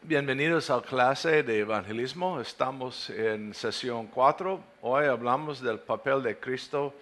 Bienvenidos a clase de evangelismo. Estamos en sesión 4. Hoy hablamos del papel de Cristo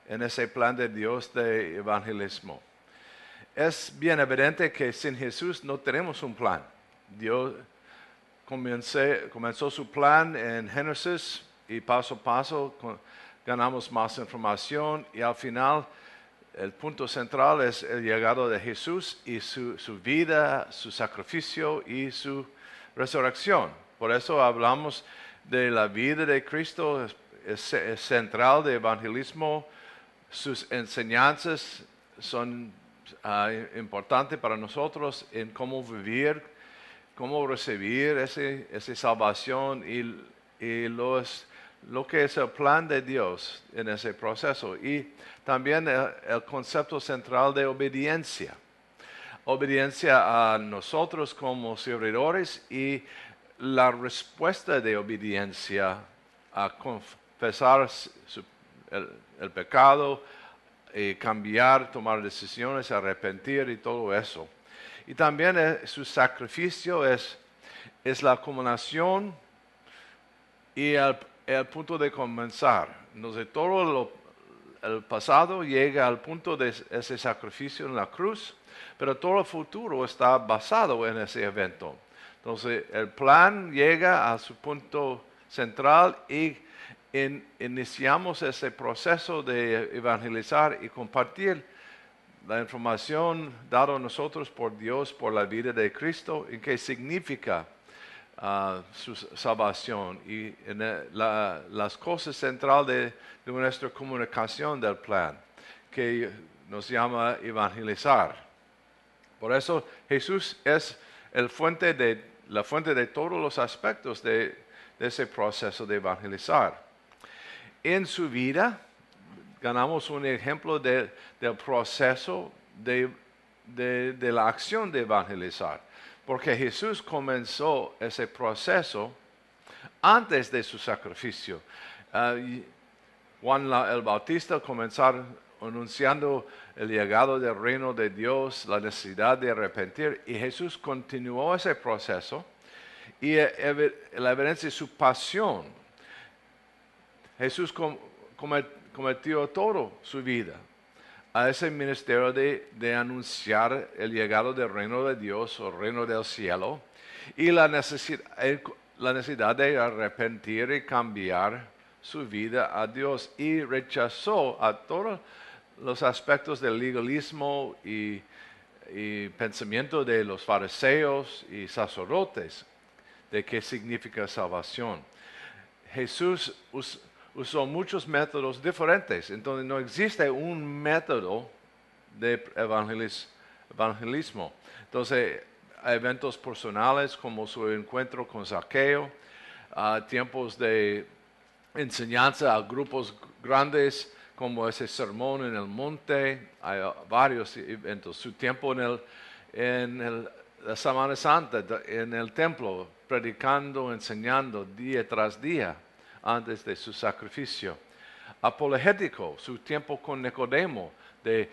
en ese plan de Dios de evangelismo. Es bien evidente que sin Jesús no tenemos un plan. Dios comenzó su plan en Génesis y paso a paso ganamos más información y al final el punto central es el llegado de Jesús y su vida, su sacrificio y su resurrección. Por eso hablamos de la vida de Cristo, es central de evangelismo. Sus enseñanzas son importantes para nosotros en cómo vivir, cómo recibir esa salvación y lo que es el plan de Dios en ese proceso. Y también el concepto central de obediencia. Obediencia a nosotros como servidores y la respuesta de obediencia a confesar el pecado, y cambiar, tomar decisiones, arrepentir y todo eso. Y también su sacrificio es la culminación y el punto de comenzar. Entonces todo el pasado llega al punto de ese sacrificio en la cruz, pero todo el futuro está basado en ese evento. Entonces el plan llega a su punto central y iniciamos ese proceso de evangelizar y compartir la información dada a nosotros por Dios, por la vida de Cristo, y qué significa su salvación y las cosas centrales de nuestra comunicación del plan, que nos llama evangelizar. Por eso Jesús es la fuente de todos los aspectos de ese proceso de evangelizar. En su vida ganamos un ejemplo del proceso de la acción de evangelizar. Porque Jesús comenzó ese proceso antes de su sacrificio. Juan el Bautista comenzó anunciando el llegado del reino de Dios, la necesidad de arrepentir, y Jesús continuó ese proceso y la evidencia de su pasión. Jesús cometió toda su vida a ese ministerio de anunciar el llegado del reino de Dios o reino del cielo y la necesidad de arrepentir y cambiar su vida a Dios, y rechazó a todos los aspectos del legalismo y pensamiento de los fariseos y sacerdotes de qué significa salvación. Jesús usó muchos métodos diferentes, entonces no existe un método de evangelismo. Entonces, eventos personales como su encuentro con Zaqueo, tiempos de enseñanza a grupos grandes como ese sermón en el monte, hay varios eventos. Su tiempo en la Semana Santa, en el templo, predicando, enseñando día tras día antes de su sacrificio. Apologético, su tiempo con Nicodemo, de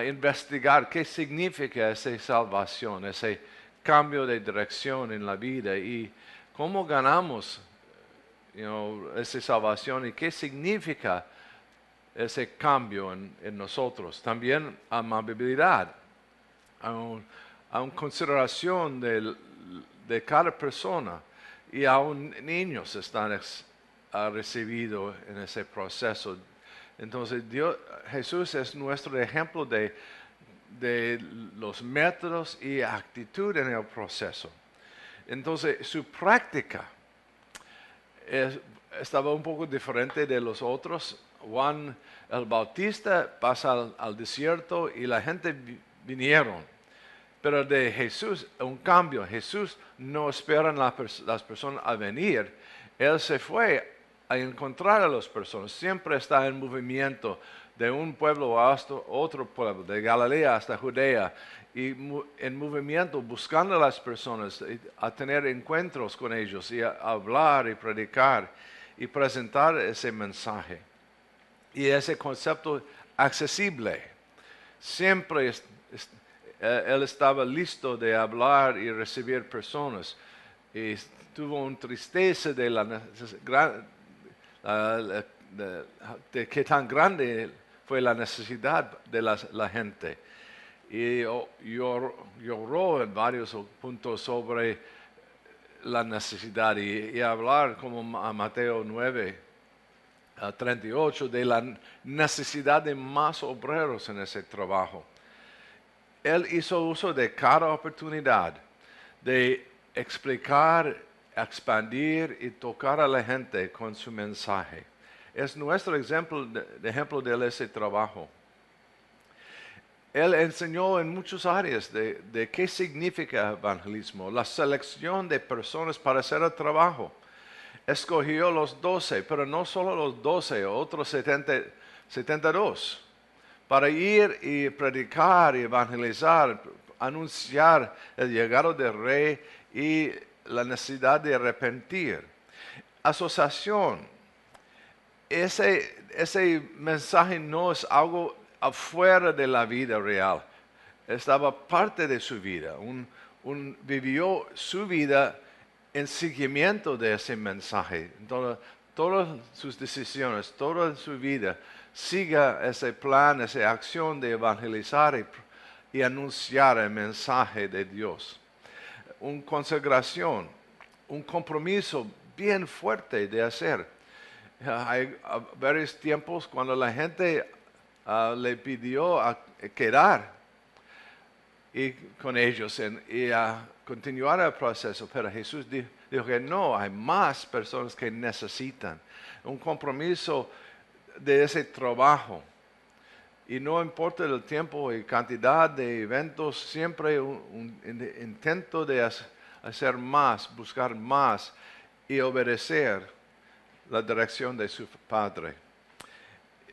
investigar qué significa esa salvación, ese cambio de dirección en la vida y cómo ganamos esa salvación y qué significa ese cambio en nosotros. También amabilidad, a una consideración de cada persona, y aún niños están recibidos en ese proceso. Entonces Jesús es nuestro ejemplo de los métodos y actitud en el proceso. Entonces su práctica estaba un poco diferente de los otros. Juan el Bautista pasa al desierto y la gente vinieron. Pero de Jesús, un cambio. Jesús no espera las personas a venir. Él se fue a encontrar a las personas. Siempre está en movimiento de un pueblo hasta otro pueblo, de Galilea hasta Judea. Y en movimiento buscando a las personas, a tener encuentros con ellos y a hablar y predicar y presentar ese mensaje. Y ese concepto accesible. Siempre él estaba listo de hablar y recibir personas. Y tuvo una tristeza de de qué tan grande fue la necesidad de la gente. Y lloró en varios puntos sobre la necesidad y hablar como a Mateo 9, 38, de la necesidad de más obreros en ese trabajo. Él hizo uso de cada oportunidad de explicar, expandir y tocar a la gente con su mensaje. Es nuestro ejemplo de ese trabajo. Él enseñó en muchas áreas de qué significa evangelismo, la selección de personas para hacer el trabajo. Escogió los 12, pero no solo los 12, otros 72, para ir y predicar y evangelizar, anunciar el llegado del rey y la necesidad de arrepentir. Asociación. Ese mensaje no es algo afuera de la vida real. Estaba parte de su vida. Vivió su vida en seguimiento de ese mensaje. Entonces, todas sus decisiones, toda su vida, siga ese plan, esa acción de evangelizar y anunciar el mensaje de Dios. Una consagración, un compromiso bien fuerte de hacer. Hay varios tiempos cuando la gente le pidió a quedar con ellos y a continuar el proceso, pero Jesús dijo que no, hay más personas que necesitan un compromiso de ese trabajo. Y no importa el tiempo y cantidad de eventos, siempre un intento de hacer más, buscar más y obedecer la dirección de su Padre.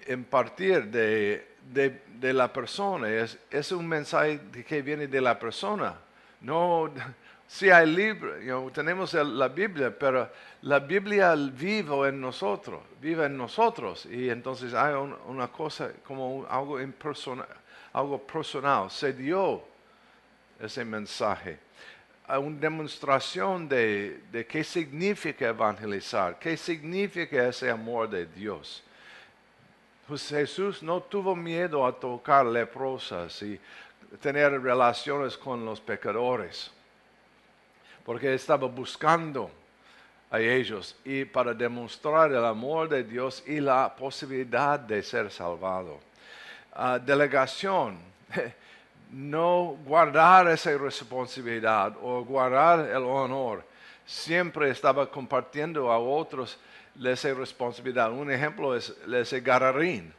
Impartir de la persona es un mensaje que viene de la persona. No, sí hay libros, tenemos la Biblia, pero la Biblia vive en nosotros, y entonces hay una cosa como algo impersonal, algo personal. Se dio ese mensaje. Una demostración de qué significa evangelizar, qué significa ese amor de Dios. Pues Jesús no tuvo miedo a tocar leprosas y tener relaciones con los pecadores, porque estaba buscando a ellos y para demostrar el amor de Dios y la posibilidad de ser salvado. Delegación. No guardar esa responsabilidad o guardar el honor. Siempre estaba compartiendo a otros esa responsabilidad. Un ejemplo es ese Gadarín,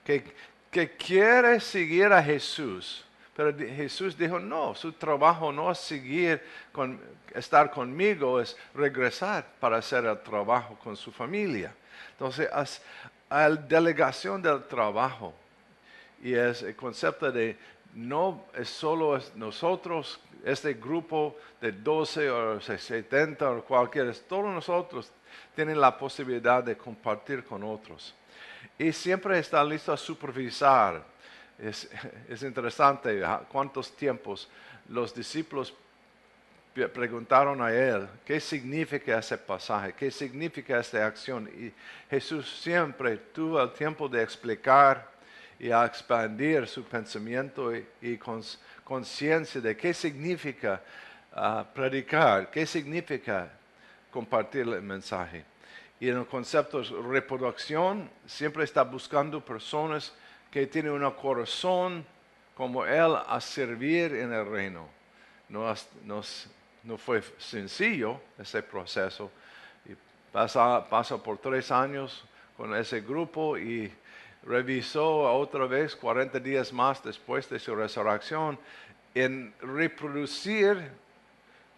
que quiere seguir a Jesús, pero Jesús dijo, no, su trabajo no es estar conmigo, es regresar para hacer el trabajo con su familia. Entonces, a la delegación del trabajo, y es el concepto de no es solo nosotros, este grupo de 12 o 70 o cualquiera, todos nosotros tienen la posibilidad de compartir con otros. Y siempre está listo a supervisar. Es interesante cuántos tiempos los discípulos preguntaron a él, ¿qué significa ese pasaje? ¿Qué significa esta acción? Y Jesús siempre tuvo el tiempo de explicar y a expandir su pensamiento y conciencia de qué significa predicar, qué significa compartir el mensaje. Y en el concepto de reproducción, siempre está buscando personas que tienen un corazón como él a servir en el reino. No fue sencillo ese proceso. Y pasó por 3 años con ese grupo y revisó otra vez 40 días más después de su resurrección en reproducir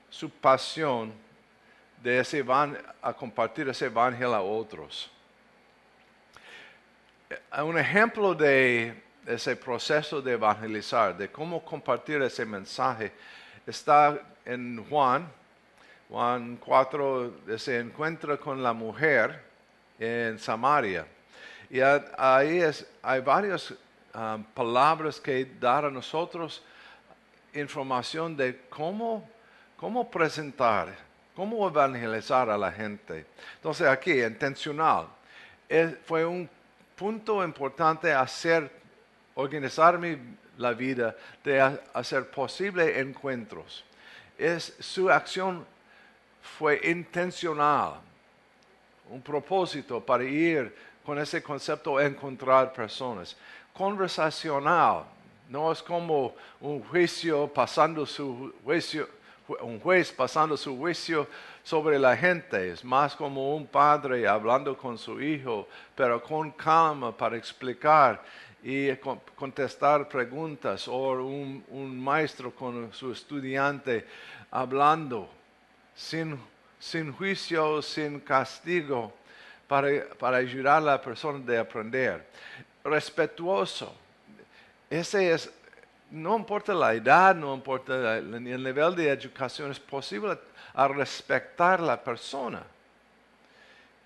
su pasión a compartir ese evangelio a otros. Un ejemplo de ese proceso de evangelizar, de cómo compartir ese mensaje, está en Juan 4, se encuentra con la mujer en Samaria. Y ahí hay varias palabras que dar a nosotros información de cómo presentar, cómo evangelizar a la gente. Entonces aquí, intencional, fue un punto importante organizar la vida, de hacer posible encuentros. Su acción fue intencional, un propósito para ir con ese concepto a encontrar personas. Conversacional, no es como un juez pasando su juicio sobre la gente, es más como un padre hablando con su hijo, pero con calma para explicar y contestar preguntas, o un maestro con su estudiante hablando sin juicio, sin castigo, para ayudar a la persona a aprender. Respetuoso. No importa la edad, no importa el nivel de educación, es posible respetar a la persona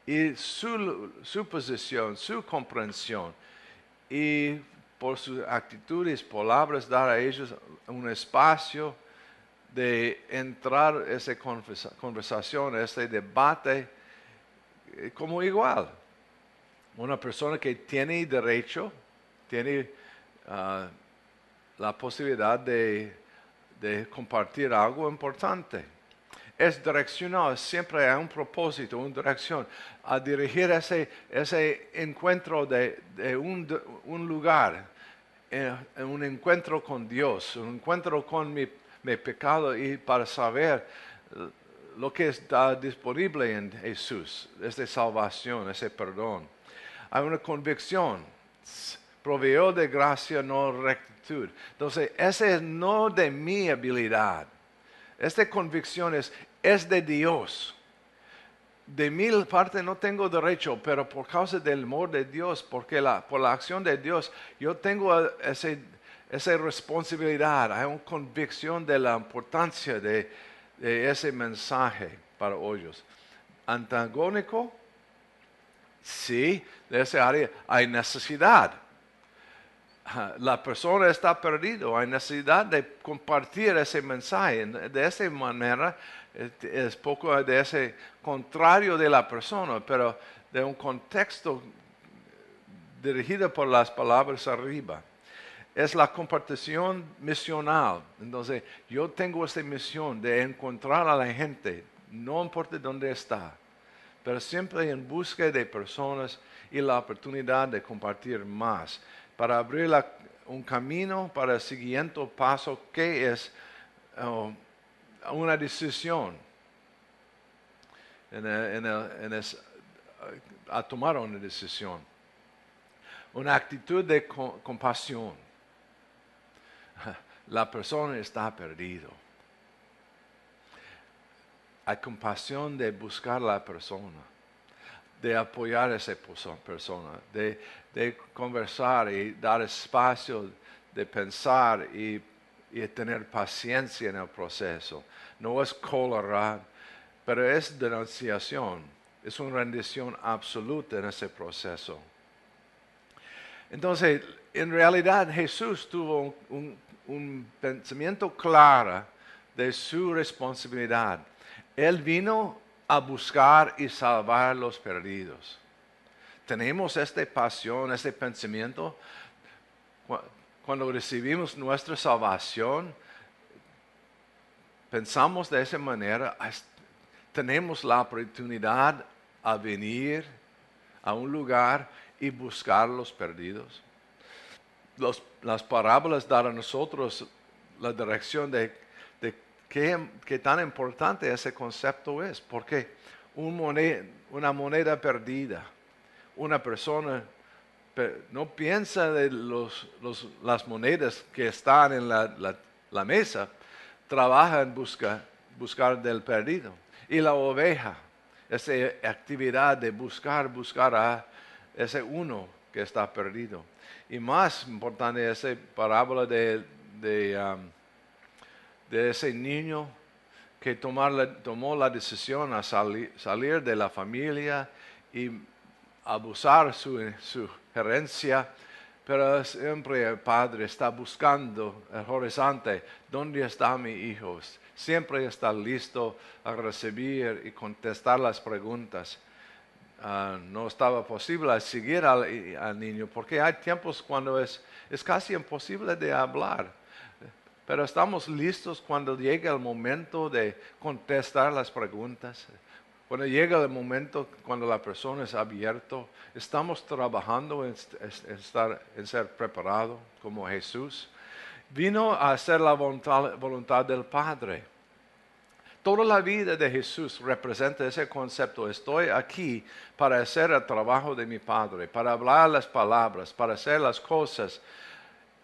y su posición, su comprensión, y por sus actitudes, palabras, dar a ellos un espacio de entrar a esa conversación, a ese debate, como igual. Una persona que tiene derecho, tiene la posibilidad de compartir algo importante. Es direccional, siempre hay un propósito, una dirección, a dirigir ese encuentro de un lugar, un encuentro con Dios, un encuentro con mi pecado, y para saber lo que está disponible en Jesús, esa salvación, ese perdón. Hay una convicción, proveedor de gracia, no rectitud. Entonces, ese es no de mi habilidad. Esta convicción es de Dios. De mi parte no tengo derecho, pero por causa del amor de Dios, por la acción de Dios, yo tengo esa responsabilidad. Hay una convicción de la importancia de ese mensaje para ellos. Antagónico, sí, de esa área hay necesidad. La persona está perdida, hay necesidad de compartir ese mensaje. De esa manera, es poco de ese contrario de la persona, pero de un contexto dirigido por las palabras arriba. Es la compartición misional. Entonces, yo tengo esta misión de encontrar a la gente, no importa dónde está, pero siempre en busca de personas y la oportunidad de compartir más, para abrir un camino para el siguiente paso, que es una decisión a tomar una decisión, una actitud de compasión. La persona está perdida. Hay compasión de buscar a la persona, de apoyar a esa persona, de conversar y dar espacio de pensar y tener paciencia en el proceso. No es cólera, pero es denunciación, es una rendición absoluta en ese proceso. Entonces, en realidad Jesús tuvo un pensamiento claro de su responsabilidad. Él vino a buscar y salvar a los perdidos. Tenemos esta pasión, este pensamiento. Cuando recibimos nuestra salvación, pensamos de esa manera, tenemos la oportunidad a venir a un lugar y buscar a los perdidos. Las parábolas dan a nosotros la dirección de qué tan importante ese concepto es, porque una moneda perdida, una persona no piensa de las monedas que están en la mesa, trabaja en buscar del perdido. Y la oveja, esa actividad de buscar a ese uno que está perdido. Y más importante, esa parábola de ese niño que tomó la decisión a salir de la familia y abusar su herencia, Pero siempre el Padre está buscando el horizonte. ¿Dónde está mi hijo? Siempre está listo a recibir y contestar las preguntas. No estaba posible seguir al niño porque hay tiempos cuando es casi imposible de hablar. Pero estamos listos cuando llega el momento de contestar las preguntas. Cuando llega el momento cuando la persona es abierta, estamos trabajando en ser preparado como Jesús. Vino a hacer la voluntad del Padre. Toda la vida de Jesús representa ese concepto. Estoy aquí para hacer el trabajo de mi Padre, para hablar las palabras, para hacer las cosas,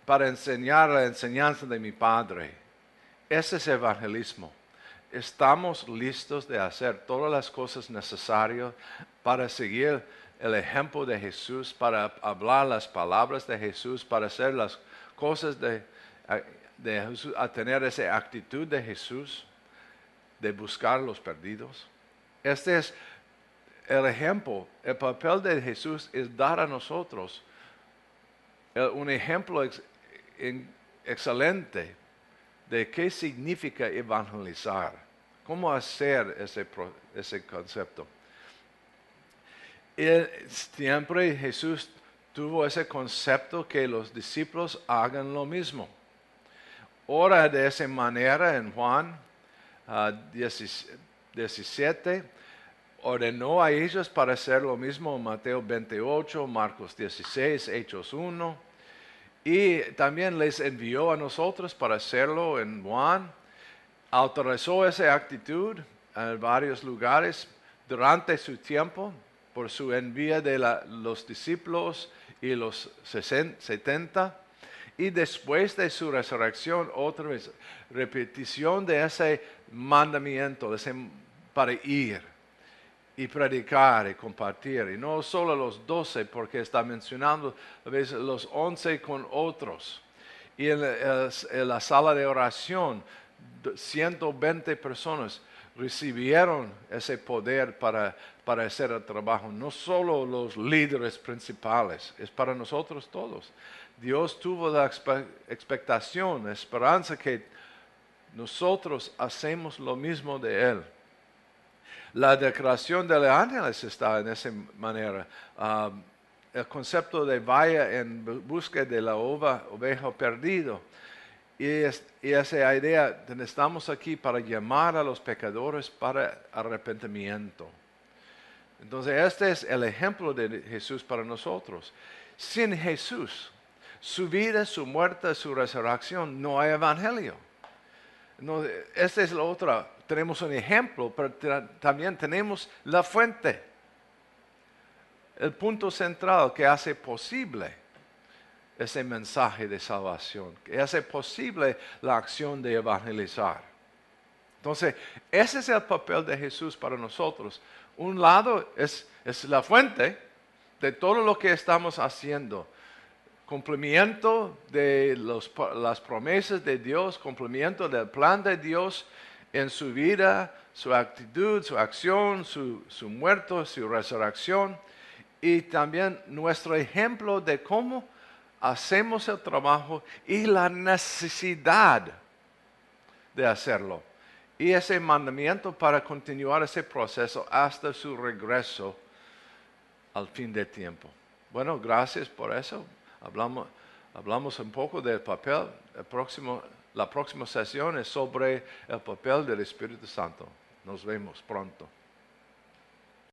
para enseñar la enseñanza de mi Padre. Ese es evangelismo. Estamos listos de hacer todas las cosas necesarias para seguir el ejemplo de Jesús, para hablar las palabras de Jesús, para hacer las cosas de Jesús, a tener esa actitud de Jesús, de buscar los perdidos. Este es el ejemplo. El papel de Jesús es dar a nosotros un ejemplo excelente de qué significa evangelizar, cómo hacer ese concepto. Siempre Jesús tuvo ese concepto que los discípulos hagan lo mismo. Ora de esa manera en Juan 17, ordenó a ellos para hacer lo mismo en Mateo 28, Marcos 16, Hechos 1. Y también les envió a nosotros para hacerlo en Juan. Autorizó esa actitud en varios lugares durante su tiempo por su envío de los discípulos y los 70. Y después de su resurrección, otra vez, repetición de ese mandamiento para ir y predicar y compartir. Y no solo los 12, porque está mencionando a veces los 11 con otros. Y en la sala de oración, 120 personas recibieron ese poder para hacer el trabajo. No solo los líderes principales, es para nosotros todos. Dios tuvo la expectación, la esperanza que nosotros hacemos lo mismo de Él. La declaración de los ángeles está en esa manera. El concepto de vaya en busca de la oveja perdida. Y esa idea, estamos aquí para llamar a los pecadores para arrepentimiento. Entonces, este es el ejemplo de Jesús para nosotros. Sin Jesús, su vida, su muerte, su resurrección, no hay evangelio. No, esta es la otra. Tenemos un ejemplo, pero también tenemos la fuente. El punto central que hace posible ese mensaje de salvación, que hace posible la acción de evangelizar. Entonces, ese es el papel de Jesús para nosotros. Un lado es la fuente de todo lo que estamos haciendo. Cumplimiento de las promesas de Dios, cumplimiento del plan de Dios en su vida, su actitud, su acción, su muerte, su resurrección. Y también nuestro ejemplo de cómo hacemos el trabajo y la necesidad de hacerlo. Y ese mandamiento para continuar ese proceso hasta su regreso al fin del tiempo. Bueno, gracias por eso. Hablamos un poco del papel. La próxima sesión es sobre el papel del Espíritu Santo. Nos vemos pronto.